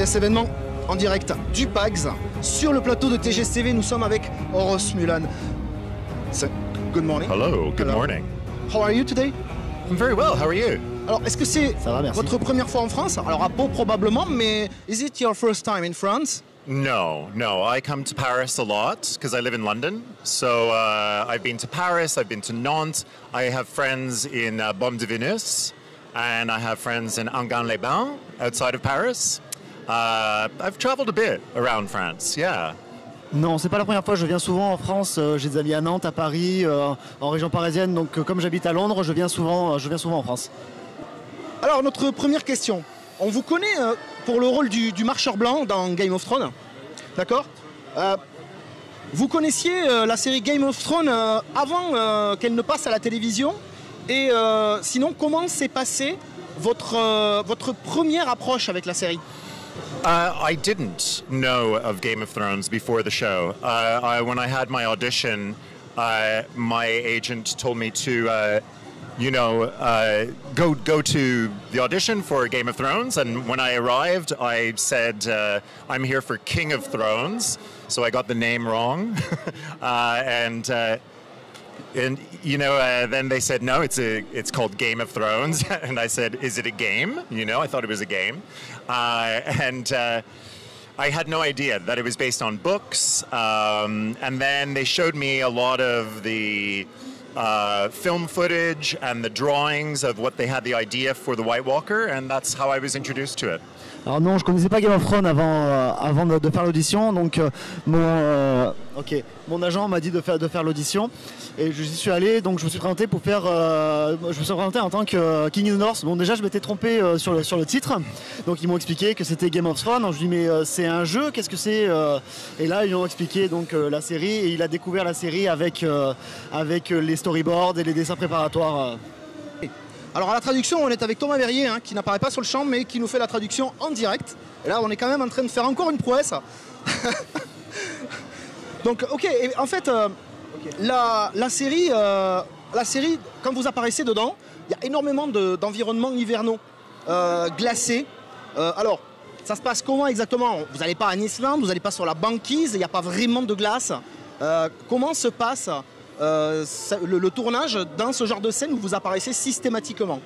TGS événement en direct du PAX. Sur le plateau de TGSTV, nous sommes avec Horos Mulan. Good morning. Hello, good morning. How are you today? I'm very well, how are you? Alors, est-ce que c'est votre première fois en France? Alors, à Pau probablement, mais is it your first time in France? No, I come to Paris a lot because I live in London. So I've been to Paris, I've been to Nantes. I have friends in Baume-de-Venus, and I have friends in Enghien-les-Bains, outside of Paris. I've traveled a bit around France, yeah. Non, c'est pas la première fois, je viens souvent en France, j'ai des amis à Nantes, à Paris, en région parisienne, donc comme j'habite à Londres, je viens souvent en France. Alors, notre première question. On vous connaît pour le rôle du marcheur blanc dans Game of Thrones, d'accord? Vous connaissiez la série Game of Thrones avant qu'elle ne passe à la télévision? Et sinon, comment s'est passée votre première approche avec la série? I didn't know of Game of Thrones before the show. When I had my audition, my agent told me to go to the audition for Game of Thrones. And when I arrived, I said, I'm here for King of Thrones. So I got the name wrong. And then they said, no, it's called Game of Thrones. And I said, is it a game? I thought it was a game. I had no idea that it was based on books. And then they showed me a lot of the film footage and the drawings of what they had the idea for the White Walker, and that's how I was introduced to it. Alors non, je connaissais pas Game of Thrones avant de faire l'audition, donc mon agent m'a dit de faire l'audition et je suis allé, donc je me suis présenté en tant que King of the North. Bon, déjà je m'étais trompé sur le titre, donc ils m'ont expliqué que c'était Game of Thrones. Je lui ai dit mais c'est un jeu, qu'est-ce que c'est? Et là ils m'ont expliqué donc la série, et il a découvert la série avec les storyboards et les dessins préparatoires. Alors à la traduction, on est avec Thomas Verrier, qui n'apparaît pas sur le champ, mais qui nous fait la traduction en direct. Et là, on est quand même en train de faire encore une prouesse. Donc, ok, et en fait, la série, quand vous apparaissez dedans, il y a énormément d'environnements hivernaux, glacés. Alors, ça se passe comment exactement? Vous n'allez pas en Islande, vous n'allez pas sur la banquise, il n'y a pas vraiment de glace. Comment se passe le tournage dans ce genre de scène où vous apparaissez systématiquement?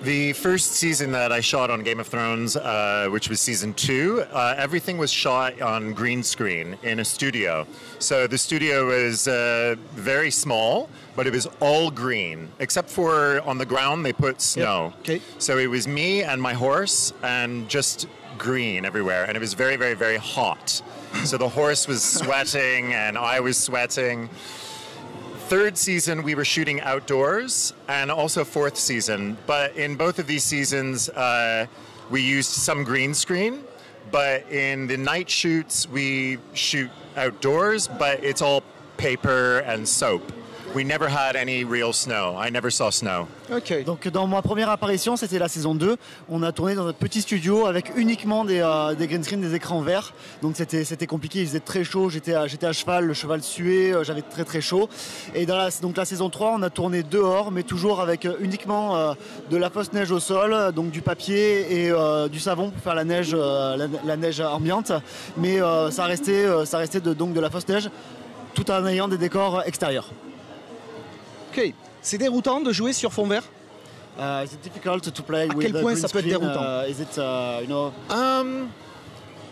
The first season that I shot on Game of Thrones, which was season 2, everything was shot on green screen in a studio. So the studio was very small, but it was all green, except for on the ground they put snow. Yep. Okay. So it was me and my horse and just green everywhere, and it was very, very, very hot. So the horse was sweating and I was sweating. Third season, we were shooting outdoors, and also fourth season. But in both of these seasons, we used some green screen. But in the night shoots, we shoot outdoors, but it's all paper and soap. We never had any real snow. I never saw snow. Okay. Donc dans ma première apparition, c'était la saison 2. On a tourné dans notre petit studio avec uniquement des green screen, des écrans verts. Donc c'était compliqué, il faisait très chaud, j'étais à cheval, le cheval suait, j'avais très très chaud. Et dans la saison 3, on a tourné dehors, mais toujours avec uniquement de la fausse neige au sol, donc du papier et du savon pour faire la neige ambiante. Mais ça restait donc de la fausse neige, tout en ayant des décors extérieurs. Ok, c'est déroutant de jouer sur fond vert? Is it difficult to play à with quel point ça peut être screen? déroutant? Is it,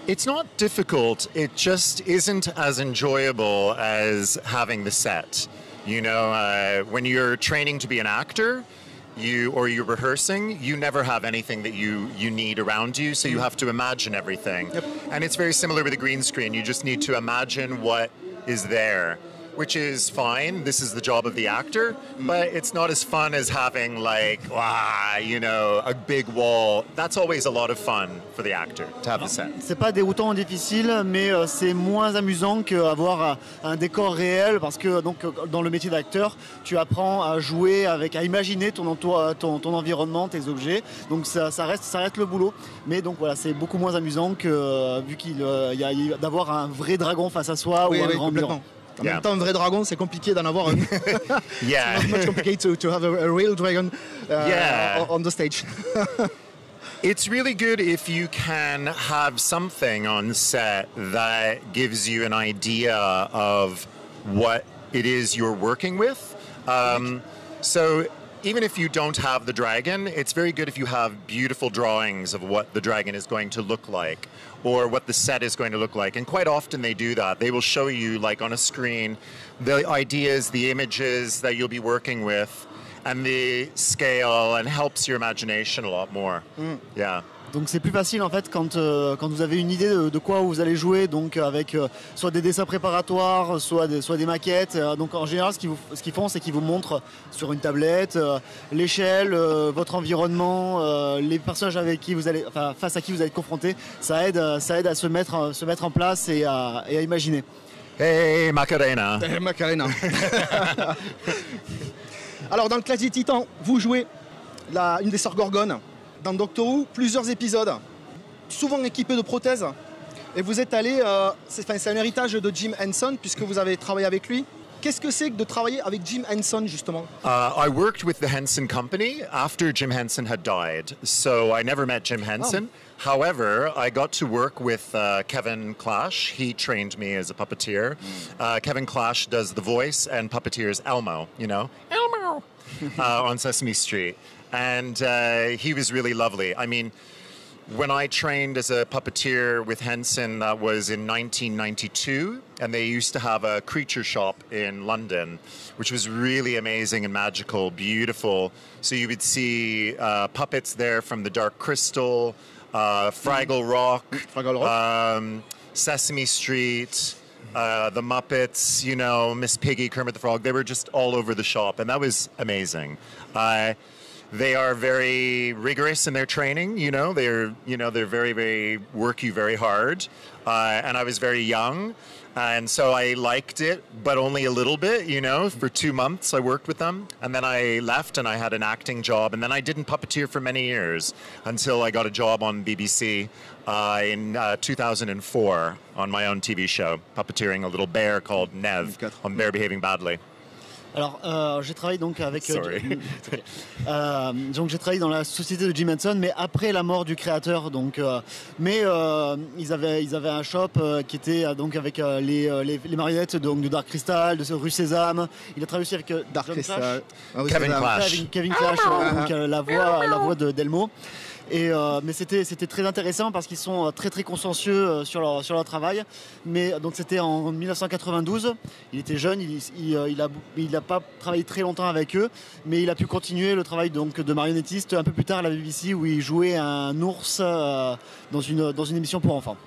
It's not difficult. It just isn't as enjoyable as having the set. When you're training to be an actor, or you're rehearsing, you never have anything that you need around you, so you have to imagine everything. Yep. And it's very similar with the green screen. You just need to imagine what is there, which is fine. This is the job of the actor, but it's not as fun as having a big wall. That's always a lot of fun for the actor to have the set. C'est pas déroutant ou difficile, mais c'est moins amusant qu'avoir un décor réel, parce que donc dans le métier d'acteur, tu apprends à jouer à imaginer ton environnement, tes objets. Donc ça reste le boulot, mais donc voilà, c'est beaucoup moins amusant que vu qu'il y a d'avoir un vrai dragon face à soi ou un grand mur. En même temps, un vrai dragon, c'est compliqué d'en avoir un. Yeah. It's much complicated to have a real dragon on the stage. It's really good if you can have something on set that gives you an idea of what it is you're working with. So even if you don't have the dragon, it's very good if you have beautiful drawings of what the dragon is going to look like or what the set is going to look like. And quite often they do that. They will show you, like on a screen, the ideas, the images that you'll be working with, and the scale, and helps your imagination a lot more. Yeah. Donc c'est plus facile en fait quand vous avez une idée de quoi vous allez jouer, donc avec soit des dessins préparatoires, soit des maquettes. Donc en général ce qu'ils font c'est qu'ils vous montrent sur une tablette l'échelle, votre environnement, les personnages avec qui vous allez, enfin face à qui vous allez être confronté. Ça aide à se mettre en place et à imaginer. Hey Macarena. Hey, Macarena. Alors dans le Clash des Titans, vous jouez une des sœurs Gorgones. Dans Doctor Who, plusieurs épisodes, souvent équipés de prothèses. Et vous êtes allé, c'est un héritage de Jim Henson, puisque vous avez travaillé avec lui. Qu'est-ce que c'est que de travailler avec Jim Henson, justement? I worked with the Henson Company after Jim Henson had died, so I never met Jim Henson. Oh. However, I got to work with Kevin Clash. He trained me as a puppeteer. Kevin Clash does the voice and puppeteers Elmo, you know? Elmo! On Sesame Street. And he was really lovely. I mean, when I trained as a puppeteer with Henson, that was in 1992, and they used to have a creature shop in London, which was really amazing and magical, beautiful. So you would see puppets there from the Dark Crystal, Fraggle Rock, Sesame Street, the Muppets, you know, Miss Piggy, Kermit the Frog. They were just all over the shop, and that was amazing. They are very rigorous in their training, you know. They're very, very work you very hard. And I was very young, and so I liked it, but only a little bit, you know. For 2 months I worked with them, and then I left and I had an acting job, and then I didn't puppeteer for many years until I got a job on BBC in 2004 on my own TV show, puppeteering a little bear called Nev on Bear Behaving Badly. Alors, j'ai travaillé donc avec. Donc j'ai travaillé dans la société de Jim Henson, mais après la mort du créateur. Donc, ils avaient un shop qui était donc avec les marionnettes donc de Dark Crystal, de Rue Sésame. Il a travaillé aussi avec Dark Crystal, Kevin Clash, donc la voix de Delmo. Mais c'était très intéressant parce qu'ils sont très très consciencieux sur leur travail. Mais donc c'était en 1992. Il était jeune, il a pas travaillé très longtemps avec eux, mais il a pu continuer le travail donc de marionnettiste un peu plus tard à la BBC où il jouait un ours dans une émission pour enfants.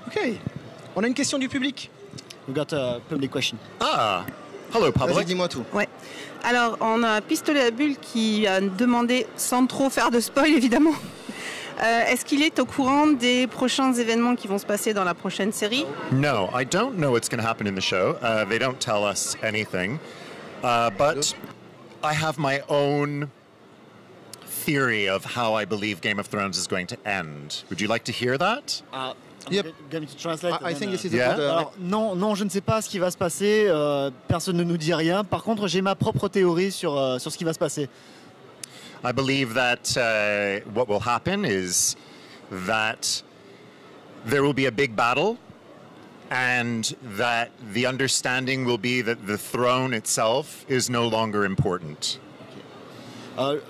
Ok, on a une question du public. We got a public question. Ah, hello public. Vas-y, dis-moi tout. Ouais. Alors, on a Pistolet à Bulle qui a demandé, sans trop faire de spoil évidemment, est-ce qu'il est au courant des prochains événements qui vont se passer dans la prochaine série? No, I don't know what's going to happen in the show. They don't tell us anything. But I have my own theory of how I believe Game of Thrones is going to end. Would you like to hear that? Yep. I think this is Alors, non, je ne sais pas ce qui va se passer. Personne ne nous dit rien. Par contre, j'ai ma propre théorie sur ce qui va se passer. I believe that what will happen is that there will be a big battle, and that the understanding will be that the throne itself is no longer important.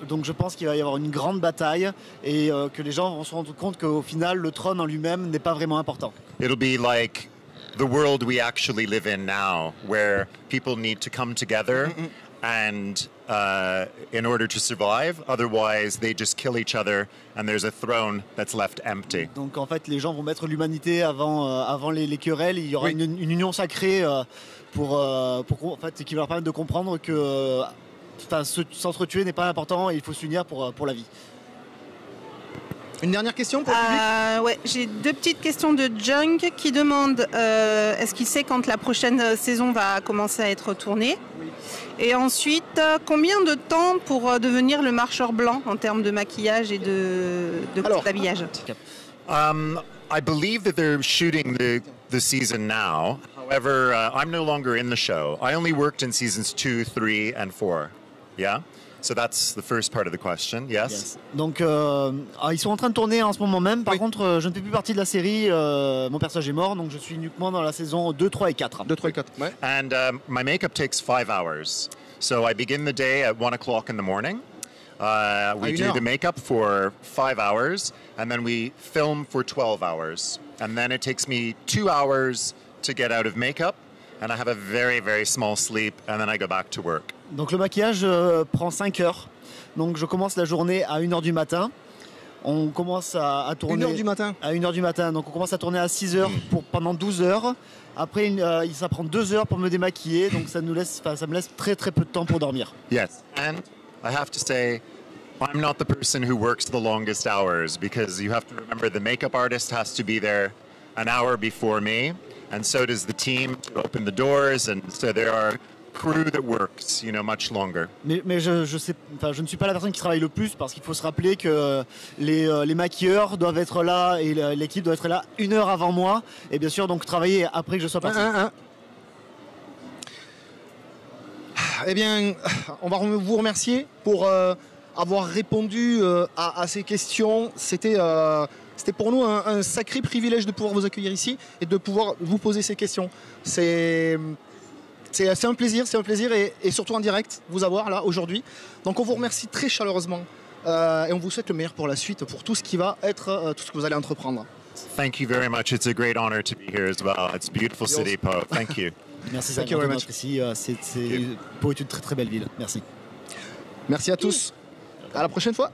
Donc je pense qu'il va y avoir une grande bataille et que les gens vont se rendre compte qu'au final, le trône en lui-même n'est pas vraiment important. It'll be like the world we actually live in now, where people need to come together and in order to survive, otherwise they just kill each other and there's a throne that's left empty. Donc en fait, les gens vont mettre l'humanité avant les querelles. Il y aura une union sacrée en fait, qui va leur permettre de comprendre que s'entretuer n'est pas important et il faut s'unir pour la vie. Une dernière question pour le public? Ouais, j'ai 2 petites questions de Jung qui demande est-ce qu'il sait quand la prochaine saison va commencer à être tournée? Oui. Et ensuite, combien de temps pour devenir le marcheur blanc en termes de maquillage et d'habillage? I believe that they're shooting the season now. However, I'm no longer in the show. I only worked in seasons 2, 3, and 4. Yeah? So that's the first part of the question. Yes. Yes. Donc, ils sont en train de tourner en ce moment même. Par contre, je ne fais plus partie de la série. Mon personnage est mort, donc je suis uniquement dans la saison 2, 3 et 4. 2, 3 et 4. Ouais. And my makeup takes 5 hours. So I begin the day at 1 o'clock in the morning. We do the makeup for 5 hours, and then we film for 12 hours. And then it takes me 2 hours to get out of makeup, and I have a very, very small sleep, and then I go back to work. Donc le maquillage prend 5 heures. Donc je commence la journée à 1h du matin. On commence à tourner 1h du matin. À 1h du matin. Donc on commence à tourner à 6 heures pendant 12 heures. Après, ça prend 2 heures pour me démaquiller. Donc ça me laisse très très peu de temps pour dormir. Yes. And I have to say, I'm not the person who works the longest hours, because you have to remember the makeup artist has to be there an hour before me, and so does the team to open the doors, and so there are crew that works, much longer. Mais je ne suis pas la personne qui travaille le plus, parce qu'il faut se rappeler que les maquilleurs doivent être là et l'équipe doit être là 1 heure avant moi, et bien sûr donc travailler après que je sois parti. Eh bien, on va vous remercier pour avoir répondu à ces questions. C'était pour nous un sacré privilège de pouvoir vous accueillir ici et de pouvoir vous poser ces questions. C'est un plaisir et surtout en direct vous avoir là aujourd'hui. Donc on vous remercie très chaleureusement et on vous souhaite le meilleur pour la suite, pour tout ce qui va être, tout ce que vous allez entreprendre. Thank you very much. It's a great honor to be here as well. It's a beautiful city, Po. Thank you. Merci, ça ici. Pau est une très très belle ville. Merci. Merci à tous. À la prochaine fois.